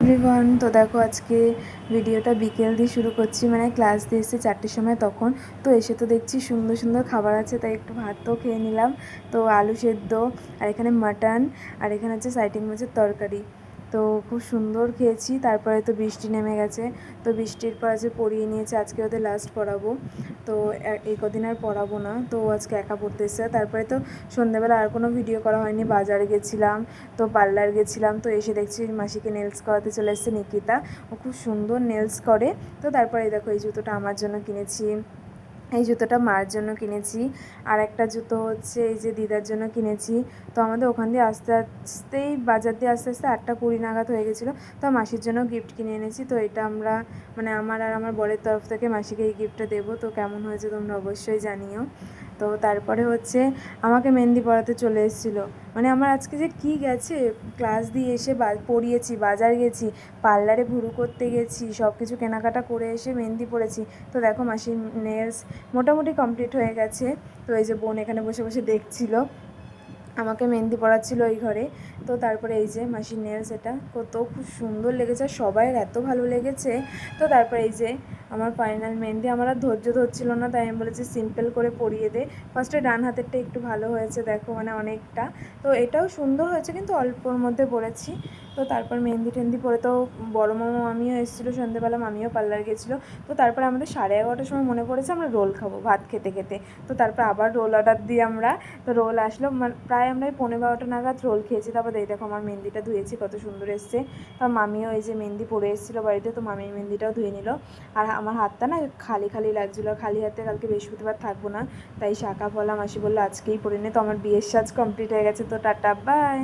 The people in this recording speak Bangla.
এভরিওয়ান, তো দেখো আজকে ভিডিওটা বিকেল দিয়ে শুরু করছি, মানে ক্লাস দিয়ে এসে 4টের সময় তখন। তো এসে তো দেখছি সুন্দর সুন্দর খাবার আছে, তাই একটু ভাতও খেয়ে নিলাম। তো আলু সেদ্ধ, আর এখানে মাটন, আর এখানে হচ্ছে সাইটিং মাছের তরকারি। তো খুব সুন্দর খেয়েছি। তারপরে তো বৃষ্টি নেমে গেছে, তো বৃষ্টির পর যে পড়িয়ে নিয়েছে, আজকে ওদের লাস্ট পড়াবো। তো এই কদিন আর পড়াবো না, তো আজকে একা পড়তে এসেছে। তারপরে তো সন্ধ্যেবেলা আর কোনো ভিডিও করা হয়নি, বাজারে গেছিলাম, তো পার্লার গেছিলাম। তো এসে দেখছি মাসিকে নেলস করাতে চলে এসেছে নিকিতা, ও খুব সুন্দর নেলস করে। তো তারপরে দেখো এই জুতোটা আমার জন্য কিনেছি, এই জুতোটা মার জন্য কিনেছি, আর একটা জুতো হচ্ছে এই যে দিদার জন্য কিনেছি। তো আমাদের ওখান দিয়ে আস্তে আস্তেই বাজার দিয়ে আস্তে আস্তে 8টা 20 নাগাদ হয়ে গেছিলো। তো মাসির জন্য গিফট কিনে এনেছি। তো এটা আমরা মানে আমার আর আমার বরের তরফ থেকে মাসিকে এই গিফটটা দেবো। তো কেমন হয়েছে তোমরা অবশ্যই জানিও। তো তারপরে হচ্ছে আমাকে মেহেন্দি পরাতে চলে এসেছিলো। মানে আমার আজকে যে কী গেছে, ক্লাস দিয়ে এসে পরিয়েছি, বাজার গেছি, পার্লারে ভুরু করতে গেছি, সব কিছু কেনাকাটা করে এসে মেহেন্দি পরেছি। তো দেখো মাসির নেলস মোটামুটি কমপ্লিট হয়ে গেছে। তো এই যে বোন এখানে বসে বসে দেখছিল, আমাকে মেহেন্দি পড়াচ্ছিল ওই ঘরে। তো তারপরে এই যে মাসির নেলস, এটা কত খুব সুন্দর লেগেছে, সবাই এত ভালো লেগেছে। তো তারপরে এই যে আমার ফাইনাল মেহেন্দি, আমার আর ধৈর্য ধরছিল না, তাই আমি বলেছি সিম্পল করে পরিয়ে দে। ফার্স্টে ডান হাতেরটা একটু ভালো হয়েছে, দেখো মানে অনেকটা। তো এটাও সুন্দর হয়েছে, কিন্তু অল্পর মধ্যে পড়েছি। তো তারপর মেহেন্দি টেহেন্দি পরে তো বড়ো মামা মামিও এসেছিলো সন্ধ্যেবেলা, মামিও পার্লার গেছিলো। তো তারপরে আমাদের 11:30টার সময় মনে পড়েছে আমরা রোল খাবো ভাত খেতে খেতে। তো তারপর আবার রোল অর্ডার দিই আমরা। তো রোল আসলো, প্রায় আমরা 11:45 নাগাদ রোল খেয়েছি। তারপর এই দেখো আমার মেহেন্দিটা ধুয়েছি, কত সুন্দর এসছে। তার মামিও এই যে মেহেন্দি পরে এসেছিলো বাড়িতে, তো মামির মেহেন্দিটাও ধুয়ে নিল। আর আমার হাতটা না খালি খালি লাগছিলো, খালি হাতে কালকে বৃহস্পতিবার থাকবো না, তাই শাঁখা পলা মাসি বললো আজকেই পরে নে। তো আমার বিয়ের সাজ কমপ্লিট হয়ে গেছে। তো টাটা বাই।